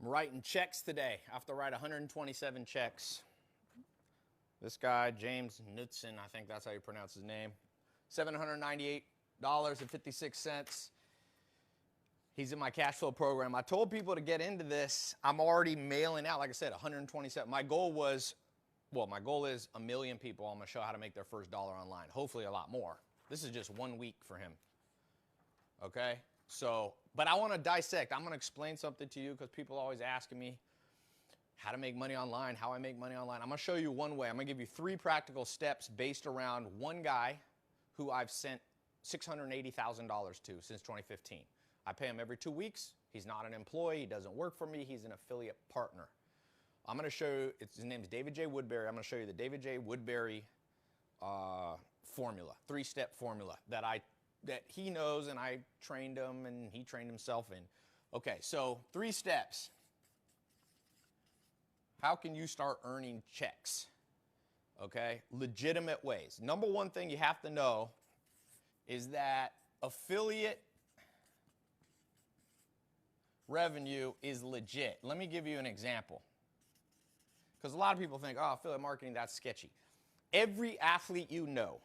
I'm writing checks today. I have to write 127 checks. This guy, James Knudsen, I think that's how you pronounce his name, $798.56. He's in my cash flow program. I told people to get into this. I'm already mailing out, like I said, 127. My goal is 1 million people. I'm going to show how to make their first dollar online. Hopefully a lot more. This is just 1 week for him. Okay? So, but I want to dissect. I'm going to explain something to you because people are always asking me how to make money online, how I make money online. I'm going to show you one way. I'm going to give you 3 practical steps based around one guy who I've sent $680,000 to since 2015. I pay him every 2 weeks. He's not an employee. He doesn't work for me. He's an affiliate partner. I'm going to show you, his name is David J. Woodbury. I'm going to show you the David J. Woodbury formula, 3-step formula that he knows, and I trained him and he trained himself in. Okay, so 3 steps. How can you start earning checks? Okay, legitimate ways. Number one thing you have to know is that affiliate revenue is legit. Let me give you an example. Because a lot of people think, oh, affiliate marketing, that's sketchy. Every athlete you know,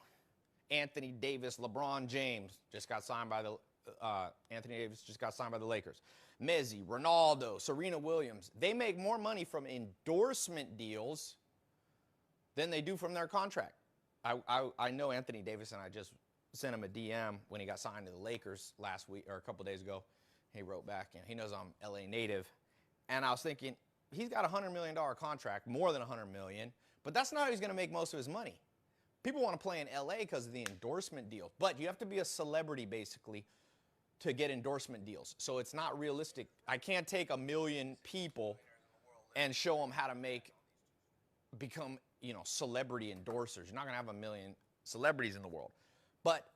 Anthony Davis, LeBron James just got signed by the Lakers. Messi, Ronaldo, Serena Williams, they make more money from endorsement deals than they do from their contract. I know Anthony Davis, and I just sent him a DM when he got signed to the Lakers last week or a couple days ago. He wrote back, and he knows I'm LA native. And I was thinking, he's got a $100 million contract, more than $100 million, but that's not how he's going to make most of his money. People want to play in LA because of the endorsement deal, but you have to be a celebrity basically to get endorsement deals. So it's not realistic. I can't take 1 million people and show them how to become, celebrity endorsers. You're not going to have 1 million celebrities in the world. But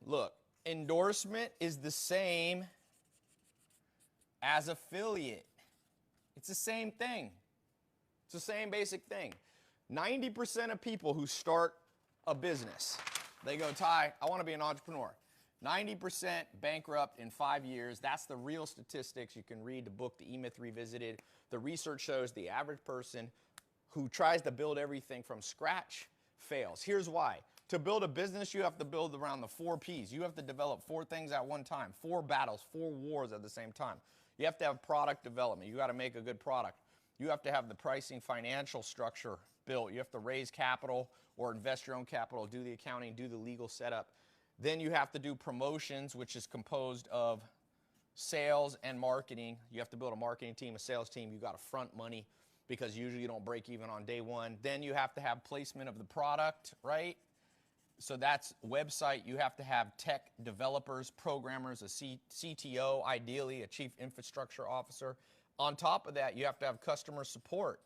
look, endorsement is the same as affiliate. It's the same thing. It's the same basic thing. 90% of people who start a business, they go, Tai, I want to be an entrepreneur. 90% bankrupt in 5 years. That's the real statistics. You can read the book, The E-Myth Revisited. The research shows the average person who tries to build everything from scratch fails. Here's why. To build a business, you have to build around the 4 Ps. You have to develop 4 things at one time, 4 battles, 4 wars at the same time. You have to have product development. You got to make a good product. You have to have the pricing financial structure built. You have to raise capital or invest your own capital, do the accounting, do the legal setup. Then you have to do promotions, which is composed of sales and marketing. You have to build a marketing team, a sales team. You got to front money because usually you don't break even on day one. Then you have to have placement of the product, right? So that's website. You have to have tech developers, programmers, a CTO, ideally a chief infrastructure officer. On top of that, you have to have customer support,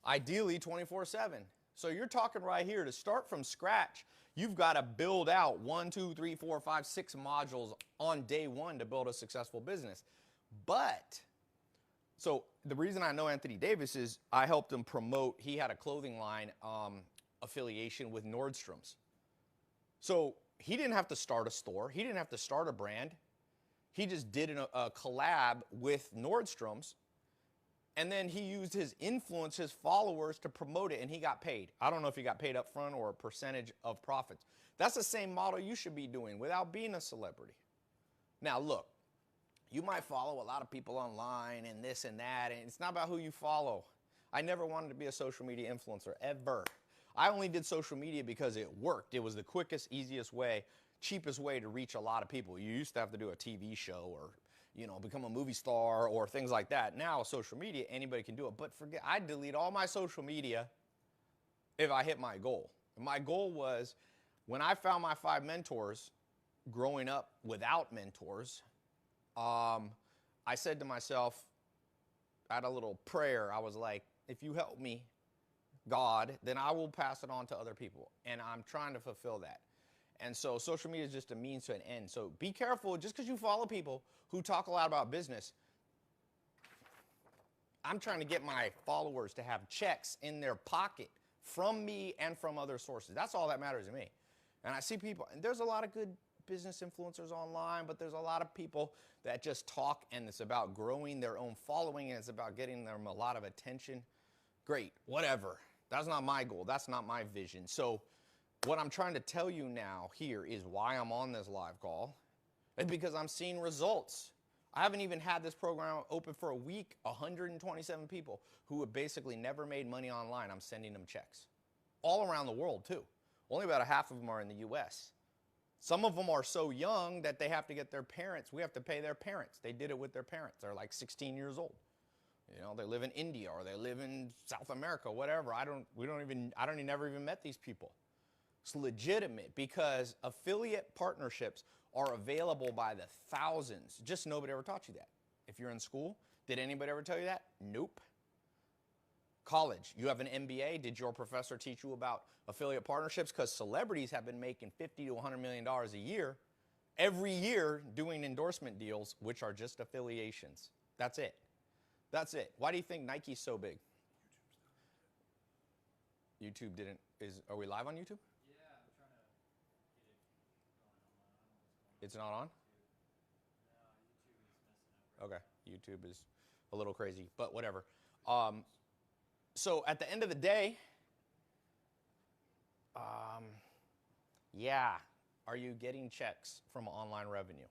ideally 24/7. So you're talking right here to start from scratch. You've got to build out 1, 2, 3, 4, 5, 6 modules on day one to build a successful business. So the reason I know Anthony Davis is I helped him promote. He had a clothing line affiliation with Nordstrom's. So he didn't have to start a store. He didn't have to start a brand. He just did a collab with Nordstrom's, and then he used his influence, his followers, to promote it, and he got paid. I don't know if he got paid up front or a percentage of profits. That's the same model you should be doing without being a celebrity. Now, look, you might follow a lot of people online and this and that, and it's not about who you follow. I never wanted to be a social media influencer, ever. I only did social media because it worked. It was the quickest, easiest way, cheapest way to reach a lot of people. You used to have to do a TV show or, become a movie star or things like that. Now, social media, anybody can do it. But I delete all my social media if I hit my goal. My goal was, when I found my 5 mentors growing up without mentors, I said to myself, I had a little prayer. I was like, if you help me, God, then I will pass it on to other people. And I'm trying to fulfill that. And so social media is just a means to an end. So be careful. Just because you follow people who talk a lot about business, I'm trying to get my followers to have checks in their pocket from me and from other sources. That's all that matters to me. And I see people, and there's a lot of good business influencers online, but there's a lot of people that just talk, and it's about growing their own following, and it's about getting them a lot of attention. Great, whatever. That's not my goal. That's not my vision. So what I'm trying to tell you now here is why I'm on this live call. It's because I'm seeing results. I haven't even had this program open for a week. 127 people who have basically never made money online. I'm sending them checks. All around the world, too. Only about a half of them are in the U.S. Some of them are so young that they have to get their parents. We have to pay their parents. They did it with their parents. They're like 16 years old. You know, they live in India or they live in South America, whatever. I never even met these people. It's legitimate because affiliate partnerships are available by the thousands. Just nobody ever taught you that. If you're in school, did anybody ever tell you that? Nope. College, you have an MBA. Did your professor teach you about affiliate partnerships? Because celebrities have been making $50 to $100 million a year, every year doing endorsement deals, which are just affiliations. That's it. That's it. Why do you think Nike's so big? YouTube didn't, are we live on YouTube? Yeah, I'm trying to get it going on. It's not on? No, YouTube is messing up. Okay, YouTube is a little crazy, but whatever. So at the end of the day, yeah, are you getting checks from online revenue?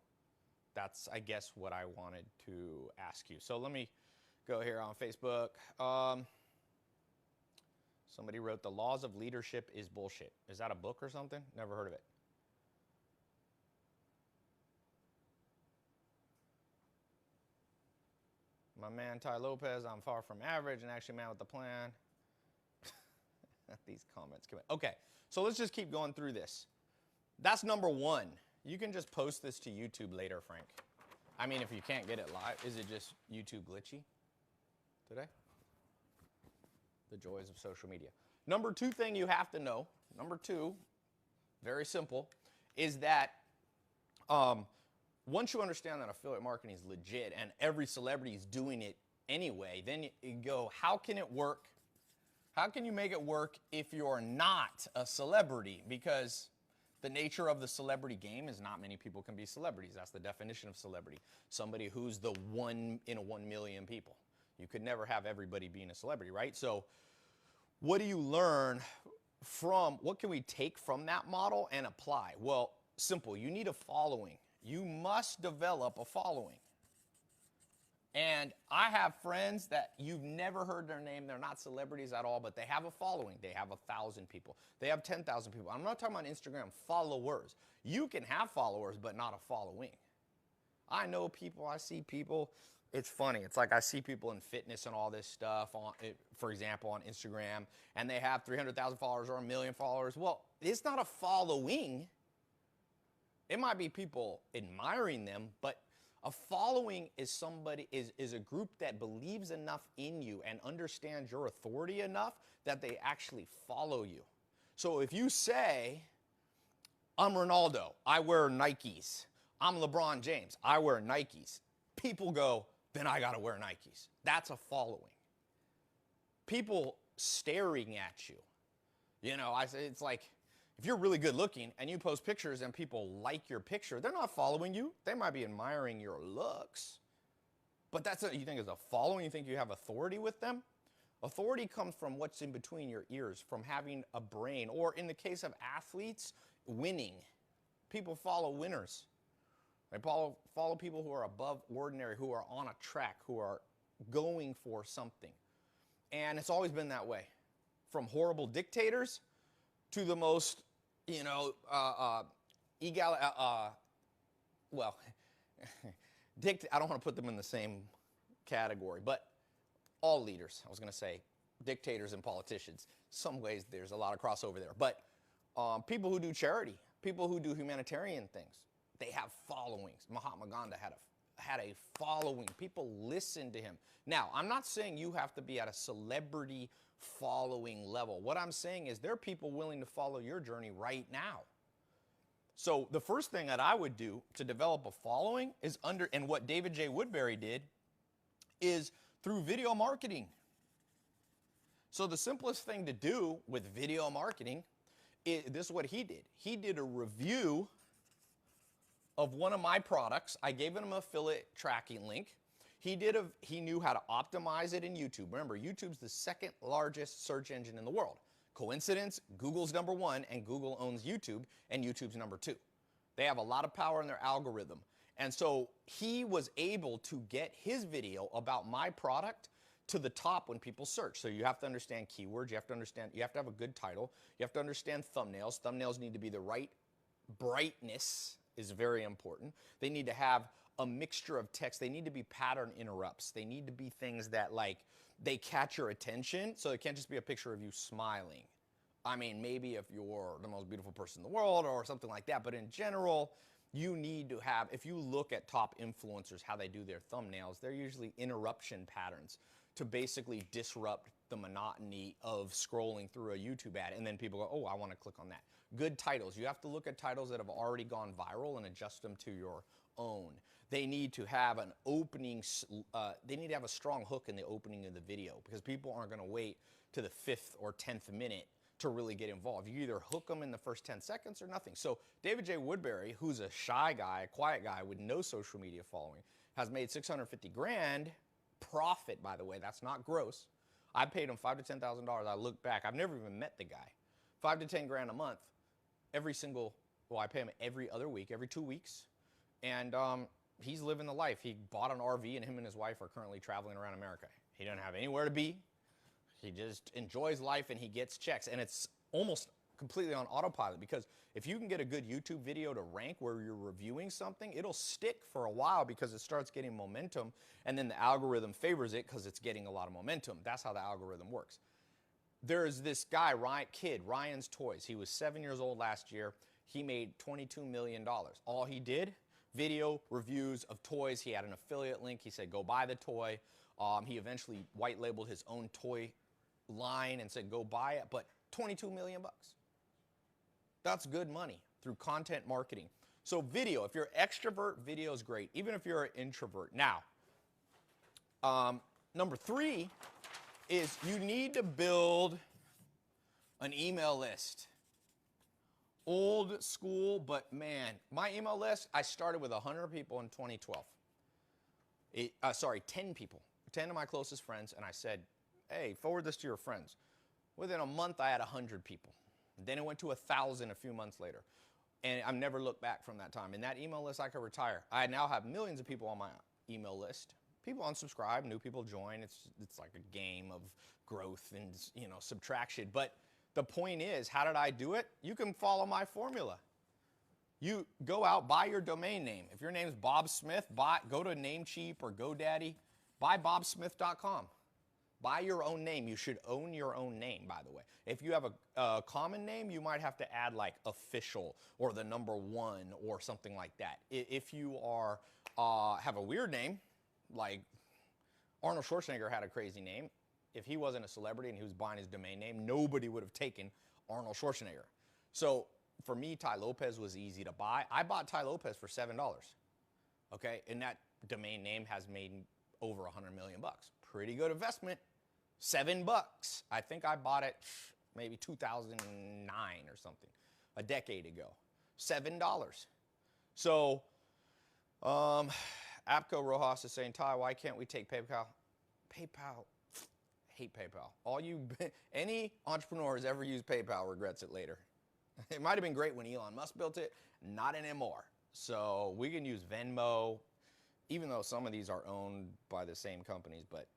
That's, I guess, what I wanted to ask you. So let me go here on Facebook. Somebody wrote, "The Laws of Leadership is bullshit." Is that a book or something? Never heard of it. My man, Tai Lopez, "I'm far from average and actually man with the plan." These comments come in. Okay, so let's just keep going through this. That's number one. You can just post this to YouTube later, Frank. I mean, if you can't get it live, is it just YouTube glitchy today? The joys of social media. Number two thing you have to know, number two, very simple, is that once you understand that affiliate marketing is legit and every celebrity is doing it anyway, then you go, how can it work? How can you make it work if you're not a celebrity? Because the nature of the celebrity game is not many people can be celebrities. That's the definition of celebrity. Somebody who's the one in a 1 million people. You could never have everybody being a celebrity, right? So what do you learn from, what can we take from that model and apply? Well, simple. You need a following. You must develop a following. And I have friends that you've never heard their name. They're not celebrities at all, but they have a following. They have 1,000 people. They have 10,000 people. I'm not talking about Instagram followers. You can have followers, but not a following. I know people, I see people. It's funny. It's like I see people in fitness and all this stuff, for example, on Instagram, and they have 300,000 followers or 1 million followers. Well, it's not a following. It might be people admiring them, but a following is somebody, is a group that believes enough in you and understands your authority enough that they actually follow you. So if you say, "I'm Ronaldo, I wear Nikes. I'm LeBron James, I wear Nikes," people go, "Then I gotta wear Nikes." That's a following. People staring at you. You know, it's like, if you're really good looking and you post pictures and people like your picture, they're not following you. They might be admiring your looks. But that's what you think is a following? You think you have authority with them? Authority comes from what's in between your ears, from having a brain, or in the case of athletes, winning. People follow winners. They follow people who are above ordinary, who are on a track, who are going for something. And it's always been that way. From horrible dictators to the most, you know, I don't want to put them in the same category, but all leaders, I was going to say, dictators and politicians. Some ways there's a lot of crossover there. But people who do charity, people who do humanitarian things, they have followings. Mahatma Gandhi had a following. People listened to him. Now, I'm not saying you have to be at a celebrity following level. What I'm saying is there are people willing to follow your journey right now. So the first thing that I would do to develop a following is and what David J. Woodbury did is through video marketing. So the simplest thing to do with video marketing, this is what he did. He did a review of one of my products. I gave him an affiliate tracking link. He knew how to optimize it in YouTube. Remember, YouTube's the second largest search engine in the world. Coincidence? Google's number one, and Google owns YouTube, and YouTube's number two. They have a lot of power in their algorithm. And so he was able to get his video about my product to the top when people search. So you have to understand keywords. You have to have a good title. You have to understand thumbnails. Thumbnails need to be the right brightness is very important. They need to have a mixture of text. They need to be pattern interrupts. They need to be things that like they catch your attention. So it can't just be a picture of you smiling. I mean, maybe if you're the most beautiful person in the world or something like that, but in general, you need to have, if you look at top influencers, how they do their thumbnails, they're usually interruption patterns to basically disrupt the monotony of scrolling through a YouTube ad. And then people go, oh, I want to click on that. Good titles. You have to look at titles that have already gone viral and adjust them to your own. They need to have an opening, they need to have a strong hook in the opening of the video because people aren't going to wait to the 5th or 10th minute to really get involved. You either hook them in the first 10 seconds or nothing. So David J. Woodbury, who's a shy guy, a quiet guy with no social media following, has made 650 grand profit, by the way. That's not gross. I paid him $5,000 to $10,000. I look back. I've never even met the guy. 5 to 10 grand a month. I pay him every other week, every 2 weeks. And he's living the life. He bought an RV and him and his wife are currently traveling around America. He doesn't have anywhere to be. He just enjoys life and he gets checks. And it's almost completely on autopilot because if you can get a good YouTube video to rank where you're reviewing something, it'll stick for a while because it starts getting momentum and then the algorithm favors it because it's getting a lot of momentum. That's how the algorithm works. There's this guy, Ryan's Toys. He was 7 years old last year. He made $22 million. All he did, video reviews of toys. He had an affiliate link. He said, go buy the toy. He eventually white labeled his own toy line and said, go buy it, but 22 million bucks. That's good money through content marketing. So video, if you're an extrovert, video is great, even if you're an introvert. Now, number 3 is you need to build an email list. Old school, but man, my email list, I started with 100 people in 2012. 10 people, 10 of my closest friends, and I said, hey, forward this to your friends. Within a month, I had 100 people. Then it went to 1,000 a few months later. And I've never looked back from that time. And that email list, I could retire. I now have millions of people on my email list. People unsubscribe, new people join. It's like a game of growth and subtraction. But the point is, how did I do it? You can follow my formula. You go out, buy your domain name. If your name is Bob Smith, go to Namecheap or GoDaddy, buy bobsmith.com. Buy your own name. You should own your own name, by the way. If you have a common name, you might have to add like official or the number 1 or something like that. If you have a weird name, like Arnold Schwarzenegger had a crazy name. If he wasn't a celebrity and he was buying his domain name, nobody would have taken Arnold Schwarzenegger. So for me, Tai Lopez was easy to buy. I bought Tai Lopez for $7. Okay, and that domain name has made over 100 million bucks. Pretty good investment. $7. I think I bought it maybe 2009 or something, a decade ago. $7. So, Apco Rojas is saying, Tai, why can't we take PayPal? PayPal, hate PayPal. Any entrepreneur who's ever used PayPal regrets it later. It might have been great when Elon Musk built it, not anymore. So we can use Venmo, even though some of these are owned by the same companies, but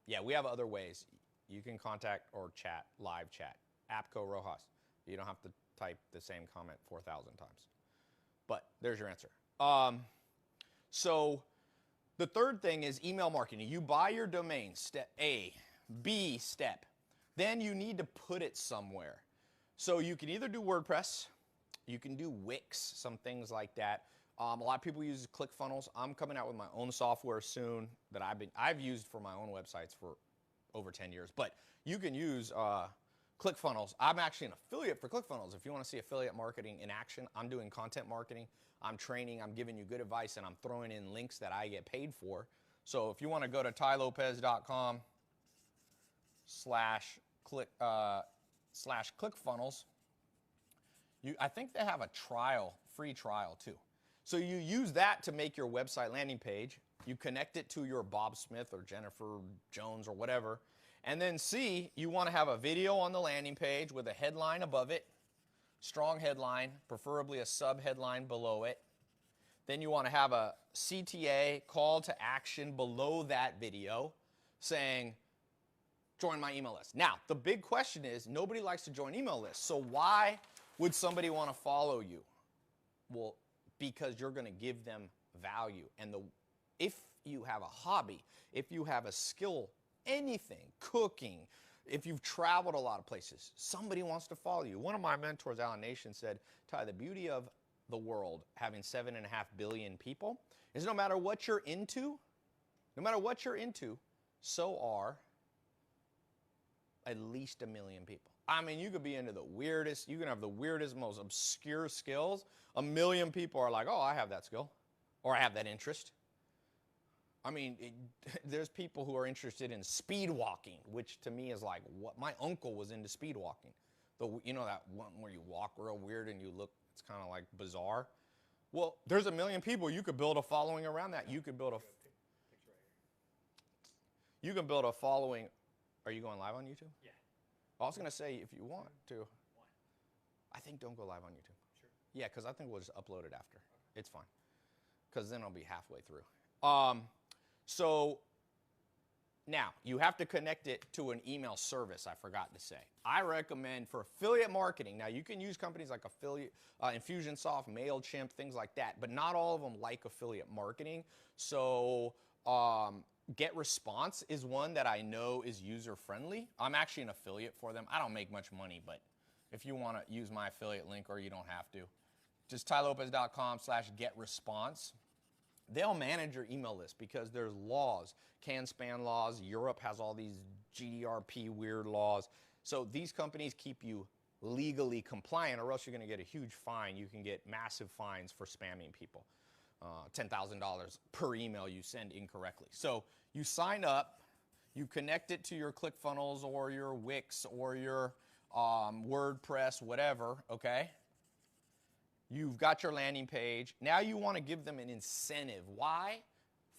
yeah, we have other ways. You can contact or chat, live chat. Apco Rojas. You don't have to type the same comment 4,000 times. But there's your answer. So the third thing is email marketing. You buy your domain, step A. B, step. Then you need to put it somewhere. So you can either do WordPress, you can do Wix, some things like that. A lot of people use ClickFunnels. I'm coming out with my own software soon that I've used for my own websites for over 10 years. But you can use ClickFunnels. I'm actually an affiliate for ClickFunnels. If you want to see affiliate marketing in action, I'm doing content marketing. I'm training. I'm giving you good advice, and I'm throwing in links that I get paid for. So if you want to go to tailopez.com/ClickFunnels, I think they have a trial free trial too. So you use that to make your website landing page. You connect it to your Bob Smith or Jennifer Jones or whatever. And then C, you want to have a video on the landing page with a headline above it, strong headline, preferably a sub-headline below it. Then you want to have a CTA, call to action, below that video saying, join my email list. Now, the big question is, nobody likes to join email lists. So why would somebody want to follow you? Well, because you're going to give them value. And if you have a hobby, if you have a skill, anything, cooking, if you've traveled a lot of places, somebody wants to follow you. One of my mentors, Alan Nation, said, Tai, the beauty of the world having 7.5 billion people is no matter what you're into, so are at least 1 million people. I mean, you could be into the weirdest, you can have the weirdest, most obscure skills. 1 million people are like, oh, I have that skill, or I have that interest. I mean, there's people who are interested in speed walking, which to me is like, what? My uncle was into speed walking. You know that one where you walk real weird and you look, it's kind of like bizarre. Well, there's 1 million people. You could build a following around that. You could build a following. Are you going live on YouTube? Yeah. I was going to say, if you want to. Why? I think don't go live on YouTube. Sure. Yeah, because I think we'll just upload it after. Okay. It's fine. Because then I'll be halfway through. So now you have to connect it to an email service, I forgot to say. I recommend for affiliate marketing, now you can use companies like Infusionsoft, MailChimp, things like that, but not all of them like affiliate marketing. So GetResponse is one that I know is user-friendly. I'm actually an affiliate for them. I don't make much money, but if you want to use my affiliate link, or you don't have to, just tailopez.com/getresponse. They'll manage your email list because there's laws, CAN-SPAN laws. Europe has all these GDPR weird laws. So these companies keep you legally compliant, or else you're going to get a huge fine. You can get massive fines for spamming people. $10,000 per email you send incorrectly. So you sign up, you connect it to your ClickFunnels or your Wix or your WordPress, whatever, okay? You've got your landing page. Now you want to give them an incentive. Why?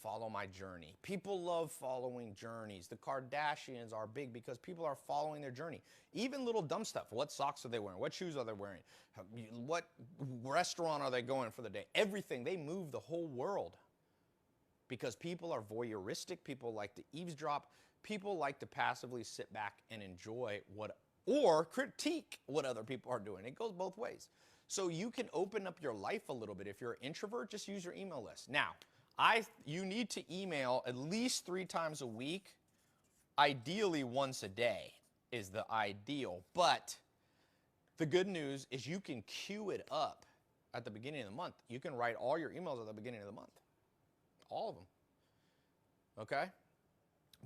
Follow my journey. People love following journeys. The Kardashians are big because people are following their journey. Even little dumb stuff. What socks are they wearing? What shoes are they wearing? What restaurant are they going for the day? Everything. They move the whole world because people are voyeuristic. People like to eavesdrop. People like to passively sit back and enjoy or critique what other people are doing. It goes both ways. So you can open up your life a little bit. If you're an introvert, just use your email list. Now, you need to email at least 3 times a week. Ideally, once a day is the ideal. But the good news is you can queue it up at the beginning of the month. You can write all your emails at the beginning of the month. All of them. Okay?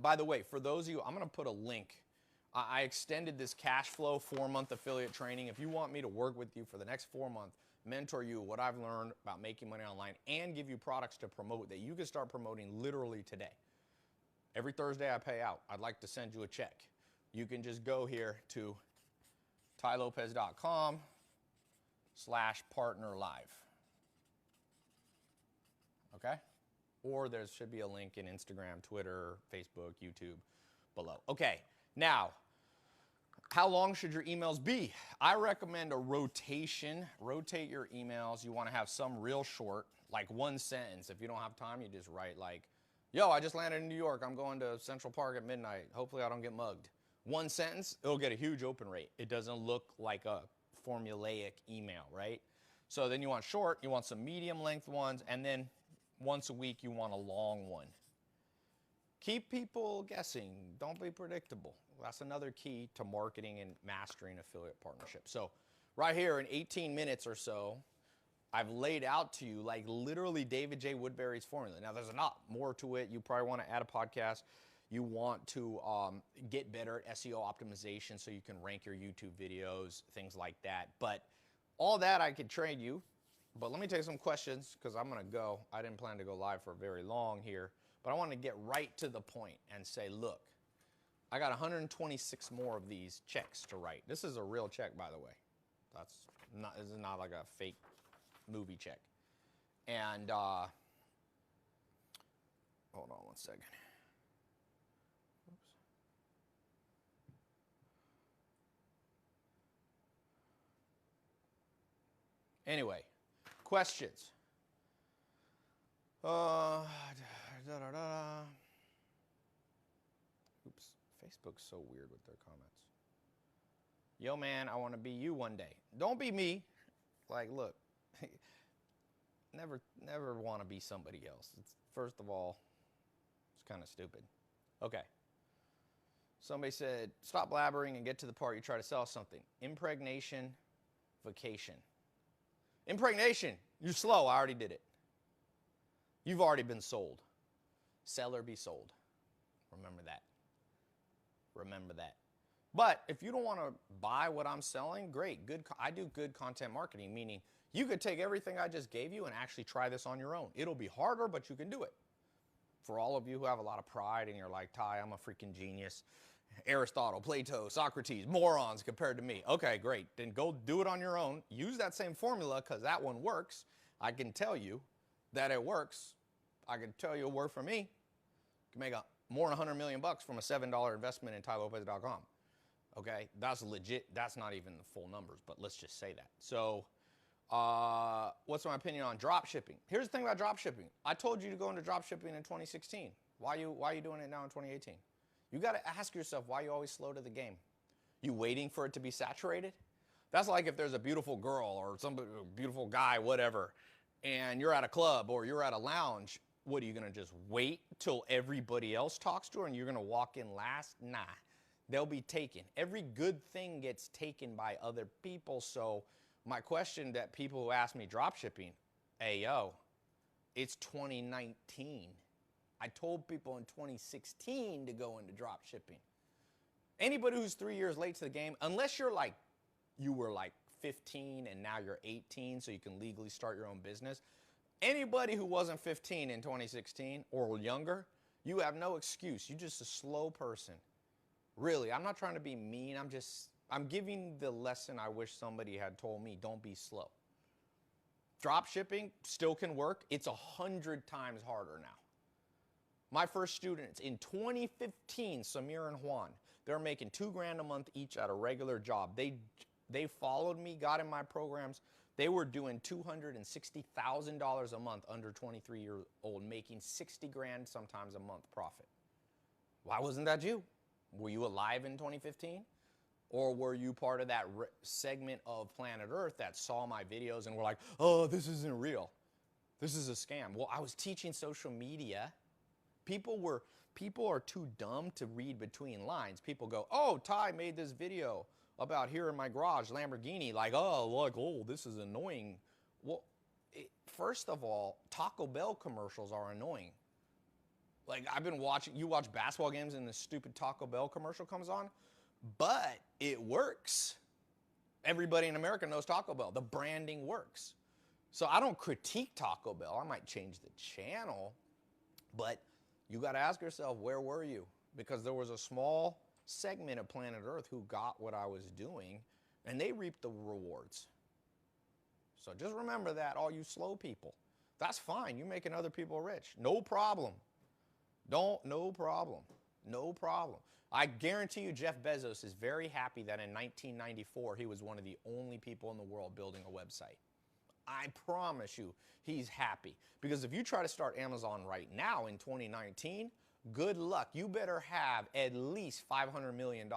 By the way, for those of you, I'm going to put a link. I extended this Cashflow 4-month affiliate training. If you want me to work with you for the next 4 months, mentor you what I've learned about making money online, and give you products to promote that you can start promoting literally today. Every Thursday I pay out. I'd like to send you a check. You can just go here to tailopez.com/partnerlive. Okay? Or there should be a link in Instagram, Twitter, Facebook, YouTube below. Okay. Now, how long should your emails be? I recommend a rotation. Rotate your emails. You want to have some real short, like 1 sentence. If you don't have time, you just write like, yo, I just landed in New York. I'm going to Central Park at midnight. Hopefully I don't get mugged. 1 sentence, it'll get a huge open rate. It doesn't look like a formulaic email, right? So then you want short, you want some medium length ones, and then once a week you want a long one. Keep people guessing. Don't be predictable. That's another key to marketing and mastering affiliate partnerships. So right here in 18 minutes or so, I've laid out to you like literally David J. Woodbury's formula. Now there's a lot more to it. You probably want to add a podcast. You want to get better at SEO optimization so you can rank your YouTube videos, things like that. But all that I could train you. But let me take some questions because I'm going to go. I didn't plan to go live for very long here. But I want to get right to the point and say, look, I got 126 more of these checks to write. This is a real check, by the way. This is not like a fake movie chick. And hold on one second. Oops. Anyway, questions. Oops. Facebook's so weird with their comments. Yo, man, I want to be you one day. Don't be me. Like, look, never want to be somebody else. First of all, it's kind of stupid. Okay. Somebody said, stop blabbering and get to the part you try to sell something. Impregnation, vacation. Impregnation, you're slow. I already did it. You've already been sold. Seller be sold. Remember that. Remember that. But if you don't want to buy what I'm selling, great. I do good content marketing, meaning you could take everything I just gave you and actually try this on your own. It'll be harder, but you can do it. For all of you who have a lot of pride and you're like, Tai, I'm a freaking genius. Aristotle, Plato, Socrates, morons compared to me. Okay, great. Then go do it on your own. Use that same formula because that one works. I can tell you that it works. I can tell you it worked for me. You can make more than $100 million from a $7 investment in TaiLopez.com. Okay, that's legit. That's not even the full numbers, but let's just say that. So what's my opinion on drop shipping? Here's the thing about drop shipping. I told you to go into drop shipping in 2016. Why are you doing it now in 2018? You got to ask yourself why you always slow to the game. You waiting for it to be saturated? That's like if there's a beautiful girl or somebody, a beautiful guy, whatever, and you're at a club or you're at a lounge. What, are you going to just wait till everybody else talks to her and you're going to walk in last? Nah. They'll be taken. Every good thing gets taken by other people. So my question that people who ask me drop shipping, hey, yo, it's 2019. I told people in 2016 to go into drop shipping. Anybody who's 3 years late to the game, unless you're like, you were like 15 and now you're 18 so you can legally start your own business. Anybody who wasn't 15 in 2016 or younger, you have no excuse. You're just a slow person. Really, I'm not trying to be mean. I'm giving the lesson I wish somebody had told me. Don't be slow. Drop shipping still can work. It's 100 times harder now. My first students in 2015, Samir and Juan, they're making $2,000 a month each at a regular job. They followed me, got in my programs. They were doing $260,000 a month under 23 years old, making 60 grand sometimes a month profit. Why wasn't that you? Were you alive in 2015? Or were you part of that segment of planet Earth that saw my videos and were like, oh, this isn't real. This is a scam. Well, I was teaching social media. People are too dumb to read between lines. People go, oh, Tai made this video about here in my garage, Lamborghini, like, oh, this is annoying. Well, first of all, Taco Bell commercials are annoying. Like, I've been watching, you watch basketball games and the stupid Taco Bell commercial comes on, but it works. Everybody in America knows Taco Bell. The branding works. So I don't critique Taco Bell. I might change the channel, but you got to ask yourself, where were you? Because there was a small segment of planet Earth who got what I was doing, and they reaped the rewards. So just remember that, all you slow people. That's fine. You're making other people rich. No problem. No problem. No problem. I guarantee you Jeff Bezos is very happy that in 1994 he was one of the only people in the world building a website. I promise you he's happy. Because if you try to start Amazon right now in 2019, good luck. You better have at least $500 million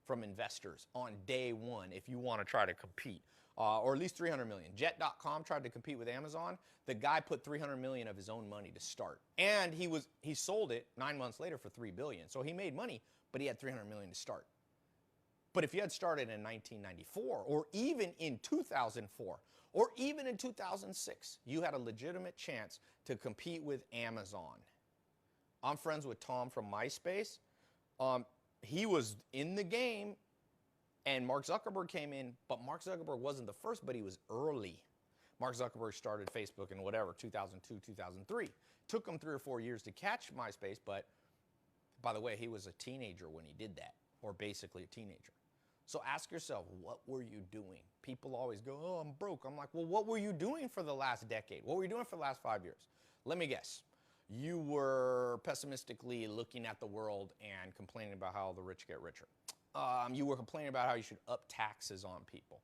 from investors on day one if you want to try to compete. Or at least $300 million. Jet.com tried to compete with Amazon. The guy put $300 million of his own money to start. And he sold it 9 months later for $3 billion. So he made money, but he had $300 million to start. But if you had started in 1994, or even in 2004, or even in 2006, you had a legitimate chance to compete with Amazon. I'm friends with Tom from MySpace. He was in the game, and Mark Zuckerberg came in, but Mark Zuckerberg wasn't the first, but he was early. Mark Zuckerberg started Facebook in 2002, 2003. Took him 3 or 4 years to catch MySpace, but by the way, he was a teenager when he did that, or basically a teenager. So ask yourself, what were you doing? People always go, oh, I'm broke. I'm like, well, what were you doing for the last decade? What were you doing for the last 5 years? Let me guess. You were pessimistically looking at the world and complaining about how the rich get richer. You were complaining about how you should up taxes on people.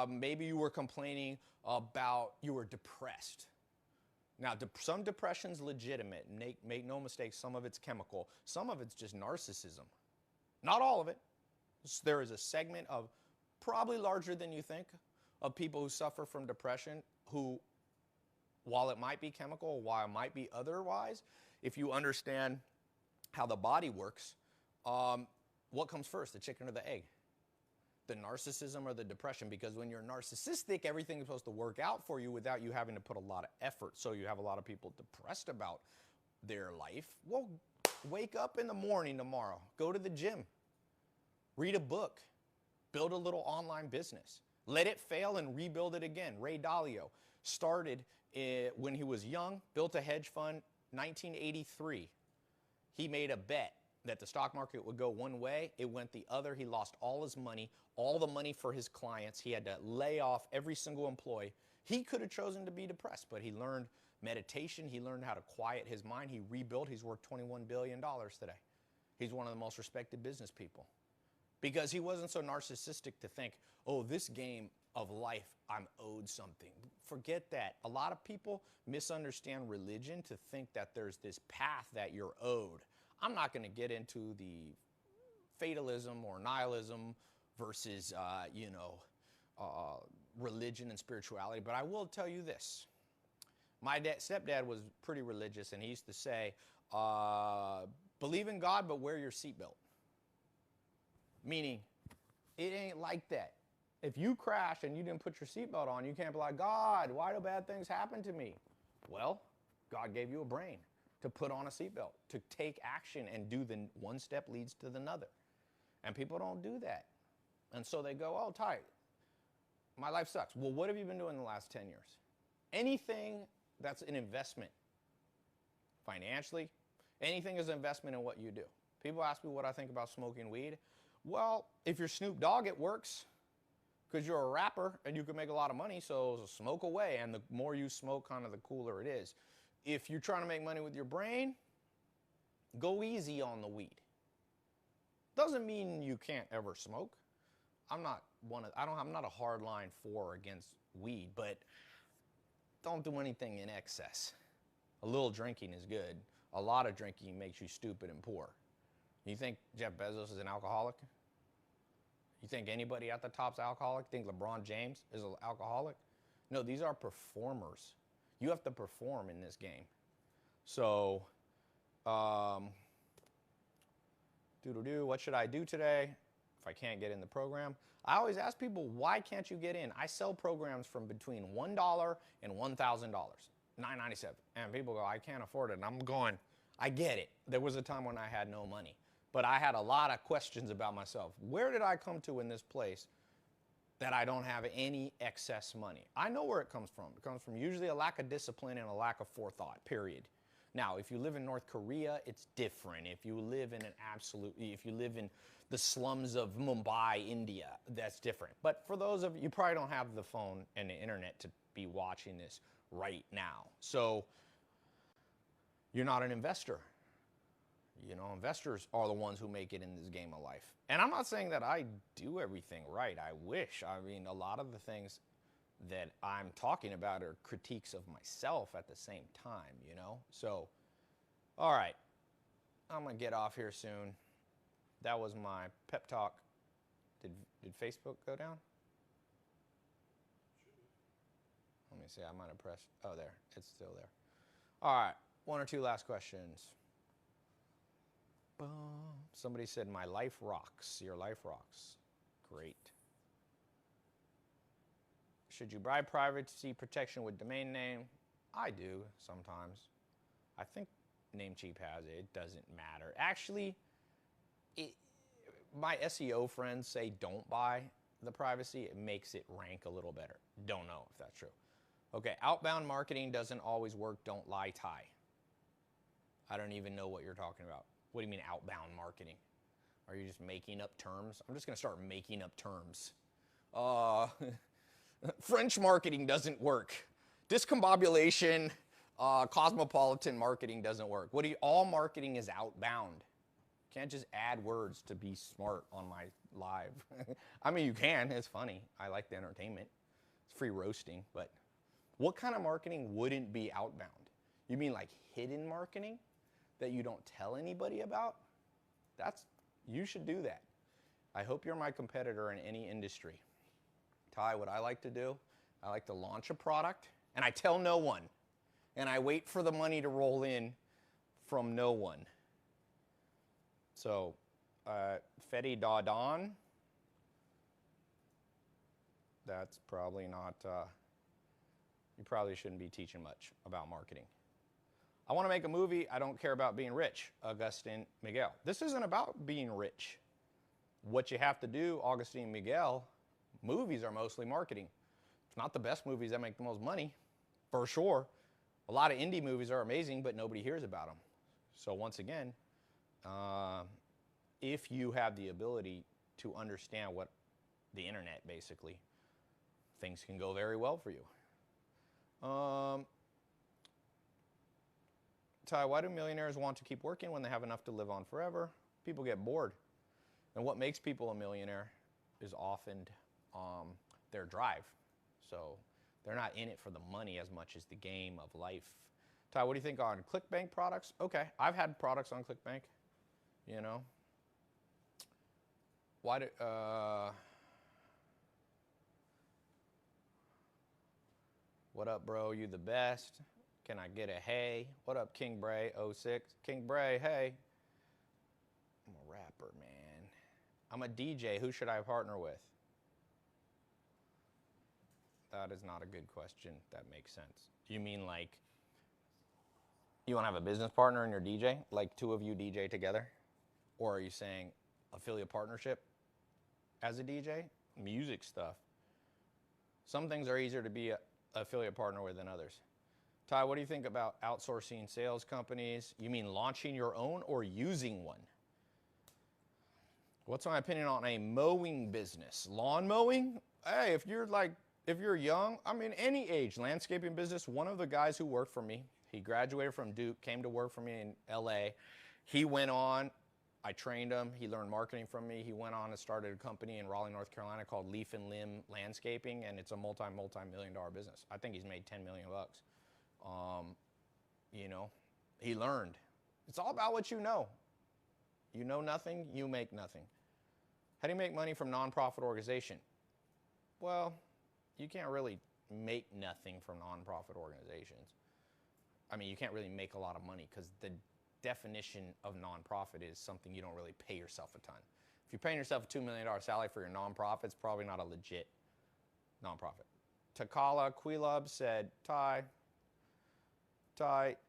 Maybe you were complaining about you were depressed. Now, some depression's legitimate. Make no mistake, some of it's chemical. Some of it's just narcissism. Not all of it. There is a segment of, probably larger than you think, of people who suffer from depression who, while it might be chemical, while it might be otherwise, if you understand how the body works, what comes first, the chicken or the egg? The narcissism or the depression? Because when you're narcissistic, everything is supposed to work out for you without you having to put a lot of effort. So you have a lot of people depressed about their life. Well, wake up in the morning tomorrow, go to the gym, read a book, build a little online business, let it fail and rebuild it again. Ray Dalio started when he was young, built a hedge fund, 1983. He made a bet that the stock market would go one way, it went the other. He lost all his money, all the money for his clients. He had to lay off every single employee. He could have chosen to be depressed, but he learned meditation. He learned how to quiet his mind. He rebuilt. He's worth $21 billion today. He's one of the most respected business people because he wasn't so narcissistic to think, oh, this game of life, I'm owed something. Forget that. A lot of people misunderstand religion to think that there's this path that you're owed. I'm not going to get into the fatalism or nihilism versus, religion and spirituality, but I will tell you this. My stepdad was pretty religious, and he used to say, believe in God, but wear your seatbelt. Meaning, it ain't like that. If you crash and you didn't put your seatbelt on, you can't be like, God, why do bad things happen to me? Well, God gave you a brain to put on a seatbelt, to take action and do the one step leads to another. And people don't do that. And so they go, oh, Tai, my life sucks. Well, what have you been doing the last 10 years? Anything that's an investment, financially, anything is an investment in what you do. People ask me what I think about smoking weed. Well, if you're Snoop Dogg, it works because you're a rapper and you can make a lot of money, so smoke away. And the more you smoke, kind of the cooler it is. If you're trying to make money with your brain, go easy on the weed. Doesn't mean you can't ever smoke. I'm not a hard line for or against weed, but don't do anything in excess. A little drinking is good. A lot of drinking makes you stupid and poor. You think Jeff Bezos is an alcoholic? You think anybody at the top's alcoholic? Think LeBron James is an alcoholic? No, these are performers. You have to perform in this game. So, what should I do today if I can't get in the program? I always ask people, why can't you get in? I sell programs from between $1 and $1,000, $9.97. And people go, I can't afford it. And I'm going, I get it. There was a time when I had no money. But I had a lot of questions about myself. Where did I come to in this place that I don't have any excess money? I know where it comes from. It comes from usually a lack of discipline and a lack of forethought, period. Now, if you live in North Korea, it's different. If you live in if you live in the slums of Mumbai, India, that's different. But for those of you probably don't have the phone and the internet to be watching this right now. So you're not an investor. You know, investors are the ones who make it in this game of life. And I'm not saying that I do everything right. I wish. I mean, a lot of the things that I'm talking about are critiques of myself at the same time, you know? So, all right. I'm going to get off here soon. That was my pep talk. Did Facebook go down? Let me see. I might have pressed. Oh, there. It's still there. All right. One or two last questions. Boom. Somebody said, my life rocks. Your life rocks. Great. Should you buy privacy protection with domain name? I do sometimes. I think Namecheap has it. It doesn't matter. Actually, my SEO friends say don't buy the privacy. It makes it rank a little better. Don't know if that's true. Okay, outbound marketing doesn't always work. Don't lie, Tai. I don't even know what you're talking about. What do you mean outbound marketing? Are you just making up terms? I'm just going to start making up terms. French marketing doesn't work. Discombobulation, cosmopolitan marketing doesn't work. All marketing is outbound. Can't just add words to be smart on my live. I mean, you can. It's funny. I like the entertainment. It's free roasting. But what kind of marketing wouldn't be outbound? You mean like hidden marketing that you don't tell anybody about? You should do that. I hope you're my competitor in any industry. Tai, what I like to do, I like to launch a product, and I tell no one. And I wait for the money to roll in from no one. So, Fetty Dawdon, that's probably not, you probably shouldn't be teaching much about marketing. I want to make a movie. I don't care about being rich. Augustine Miguel. This isn't about being rich. What you have to do, Augustine Miguel, movies are mostly marketing. It's not the best movies that make the most money, for sure. A lot of indie movies are amazing, but nobody hears about them. So once again, if you have the ability to understand what the internet, basically, things can go very well for you. Tai, why do millionaires want to keep working when they have enough to live on forever? People get bored. And what makes people a millionaire is often their drive. So they're not in it for the money as much as the game of life. Tai, what do you think on ClickBank products? Okay, I've had products on ClickBank, you know. Why do, what up, bro? You the best. Can I get a hey? What up, King Bray 06? King Bray, hey. I'm a rapper, man. I'm a DJ. Who should I partner with? That is not a good question. That makes sense. Do you mean like you want to have a business partner and your DJ? Like two of you DJ together? Or are you saying affiliate partnership as a DJ? Music stuff. Some things are easier to be an affiliate partner with than others. Tai, what do you think about outsourcing sales companies? You mean launching your own or using one? What's my opinion on a mowing business? Lawn mowing? Hey, if you're young, I mean, any age, landscaping business, one of the guys who worked for me, he graduated from Duke, came to work for me in LA. He went on, I trained him, he learned marketing from me. He went on and started a company in Raleigh, North Carolina called Leaf and Limb Landscaping, and it's a multi-million dollar business. I think he's made 10 million bucks. You know, he learned. It's all about what you know. You know nothing, you make nothing. How do you make money from nonprofit organization? Well, you can't really make nothing from nonprofit organizations. I mean, you can't really make a lot of money because the definition of nonprofit is something you don't really pay yourself a ton. If you're paying yourself a $2 million salary for your nonprofit, it's probably not a legit nonprofit. Takala Quilub said, Tai,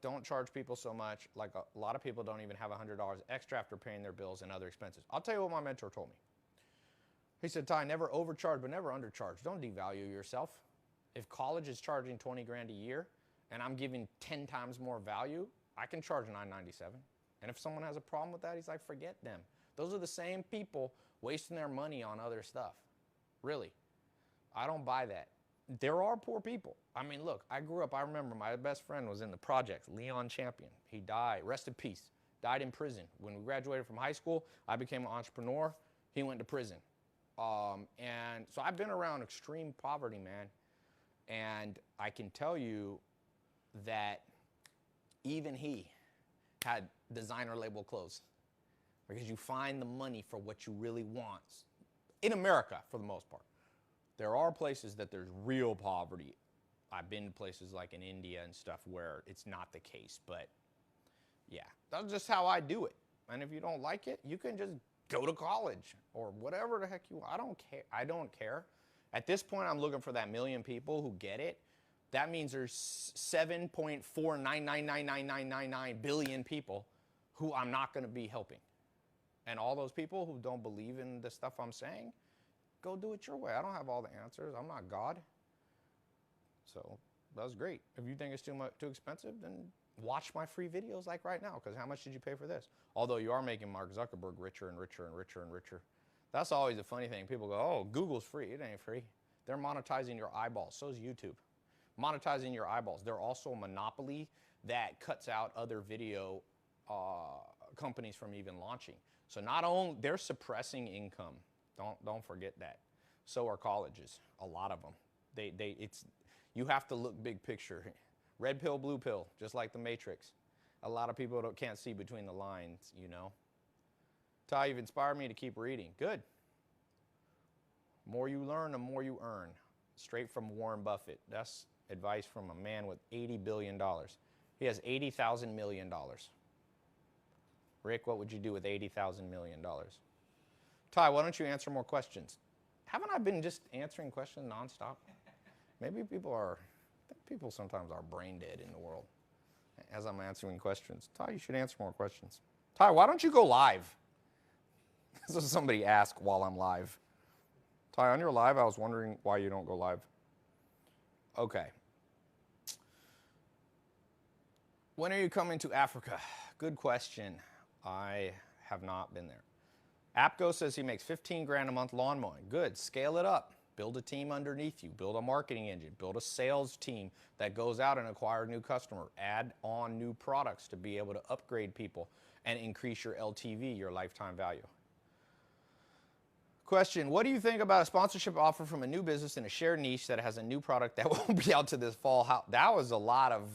don't charge people so much. Like a lot of people don't even have $100 extra after paying their bills and other expenses. I'll tell you what my mentor told me. He said, Tai, never overcharge, but never undercharge. Don't devalue yourself. If college is charging 20 grand a year and I'm giving 10 times more value, I can charge $997. And if someone has a problem with that, he's like, forget them. Those are the same people wasting their money on other stuff. Really. I don't buy that. There are poor people. I mean, look, I grew up, I remember my best friend was in the projects, Leon Champion. He died, rest in peace, died in prison. When we graduated from high school, I became an entrepreneur. He went to prison. And so I've been around extreme poverty, man. And I can tell you that even he had designer label clothes because you find the money for what you really want in America for the most part. There are places that there's real poverty. I've been to places like in India and stuff where it's not the case, but yeah, that's just how I do it. And if you don't like it, you can just go to college or whatever the heck you want. I don't care. I don't care. At this point, I'm looking for that million people who get it. That means there's 7.4999999 billion people who I'm not going to be helping. And all those people who don't believe in the stuff I'm saying, go do it your way. I don't have all the answers. I'm not God. So that's great. If you think it's too expensive, then watch my free videos like right now, because how much did you pay for this? Although you are making Mark Zuckerberg richer and richer and richer and richer. That's always a funny thing. People go, oh, Google's free. It ain't free. They're monetizing your eyeballs. So is YouTube. Monetizing your eyeballs. They're also a monopoly that cuts out other video companies from even launching. So not only, they're suppressing income. Don't forget that. So are colleges, a lot of them. You have to look big picture. Red pill, blue pill, just like the Matrix. A lot of people can't see between the lines, you know. Tai, you've inspired me to keep reading. Good. The more you learn, the more you earn. Straight from Warren Buffett. That's advice from a man with $80 billion. He has $80,000 million. Rick, what would you do with $80,000 million? Tai, why don't you answer more questions? Haven't I been just answering questions nonstop? Maybe people sometimes are brain dead in the world as I'm answering questions. Tai, you should answer more questions. Tai, why don't you go live? This is somebody asked while I'm live. Tai, on your live, I was wondering why you don't go live. Okay. When are you coming to Africa? Good question. I have not been there. Apco says he makes 15 grand a month lawn mowing. Good. Scale it up. Build a team underneath you. Build a marketing engine. Build a sales team that goes out and acquire new customer. Add on new products to be able to upgrade people and increase your LTV, your lifetime value. Question, what do you think about a sponsorship offer from a new business in a shared niche that has a new product that won't be out to this fall? That was a lot of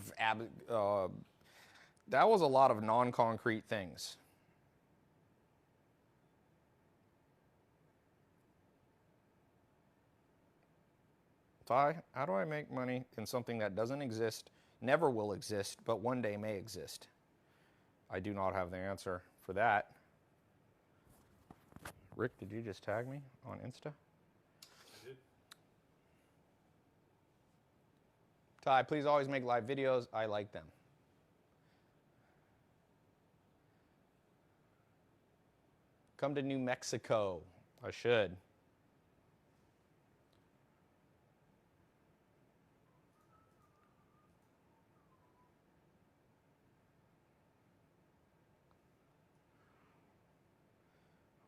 non-concrete things. Tai, how do I make money in something that doesn't exist, never will exist, but one day may exist? I do not have the answer for that. Rick, did you just tag me on Insta? I did. Tai, please always make live videos. I like them. Come to New Mexico. I should.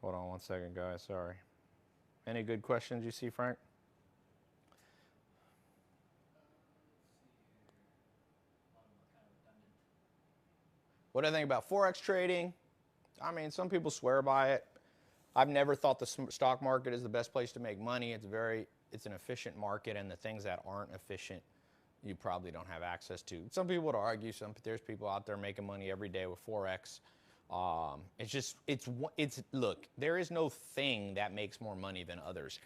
Hold on one second, guys. Sorry. Any good questions you see, Frank? What do I think about Forex trading? I mean, some people swear by it. I've never thought the stock market is the best place to make money. It's an efficient market, and the things that aren't efficient, you probably don't have access to. Some people would argue, there's people out there making money every day with Forex. Look, there is no thing that makes more money than others.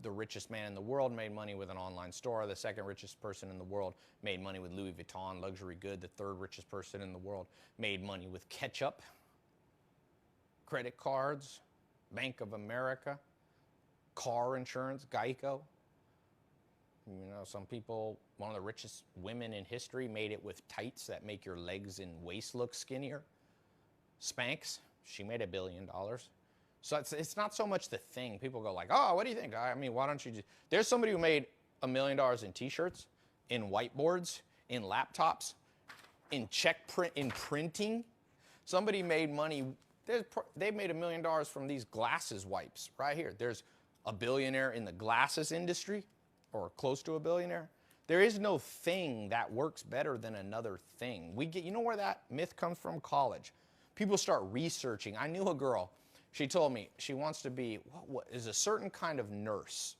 The richest man in the world made money with an online store. The second richest person in the world made money with Louis Vuitton, luxury good. The third richest person in the world made money with ketchup, credit cards, Bank of America, car insurance, Geico. You know, some people, one of the richest women in history made it with tights that make your legs and waist look skinnier. Spanx, she made $1 billion. So it's not so much the thing. People go like, oh, what do you think? I mean, why don't you just... There's somebody who made $1 million in t-shirts, in whiteboards, in laptops, in printing. Somebody made money. They made $1 million from these glasses wipes right here. There's a billionaire in the glasses industry, or close to a billionaire. There is no thing that works better than another thing. You know where that myth comes from? College. People start researching. I knew a girl. She told me she wants to be, what is a certain kind of nurse.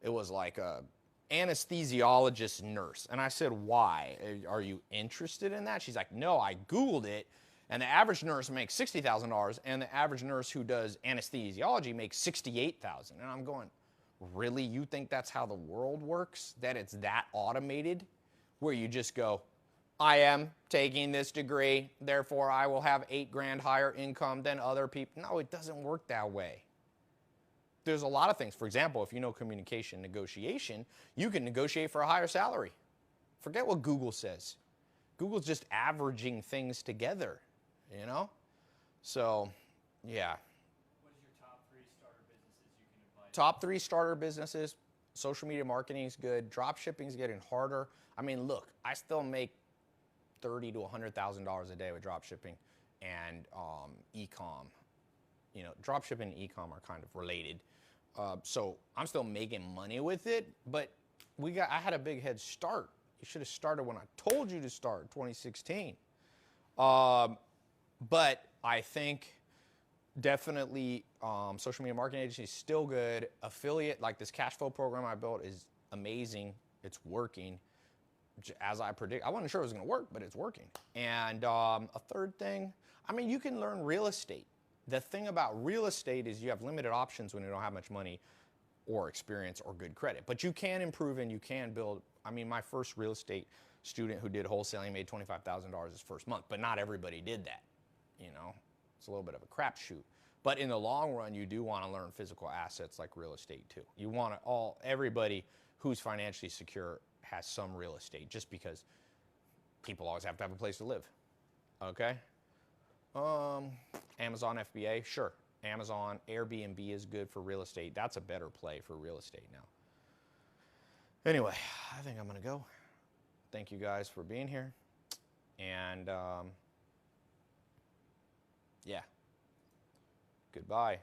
It was like a anesthesiologist nurse. And I said, why? Are you interested in that? She's like, no, I Googled it. And the average nurse makes $60,000. And the average nurse who does anesthesiology makes $68,000. And I'm going, really? You think that's how the world works? That it's that automated? Where you just go, I am taking this degree, therefore I will have $8 grand higher income than other people. No, it doesn't work that way. There's a lot of things. For example, if you know communication negotiation, you can negotiate for a higher salary. Forget what Google says. Google's just averaging things together, you know? So, yeah. What is your top 3 starter businesses you can advise? Top 3 starter businesses. Social media marketing is good. Dropshipping is getting harder. I mean, look, I still make $30,000 to $100,000 a day with dropshipping and e-com. You know, dropshipping and e-com are kind of related. So I'm still making money with it, but I had a big head start. You should have started when I told you to start, 2016. But I think definitely social media marketing agency is still good. Affiliate, like this Cashflow program I built, is amazing. It's working as I predict. I wasn't sure it was going to work, but it's working. And a third thing, I mean, you can learn real estate. The thing about real estate is you have limited options when you don't have much money or experience or good credit. But you can improve and you can build. I mean, my first real estate student who did wholesaling made $25,000 his first month, but not everybody did that. You know, it's a little bit of a crapshoot. But in the long run, you do want to learn physical assets like real estate too. You want to everybody who's financially secure has some real estate, just because people always have to have a place to live. Okay? Amazon FBA, sure. Amazon, Airbnb is good for real estate. That's a better play for real estate now. Anyway, I think I'm going to go. Thank you guys for being here. And yeah, goodbye.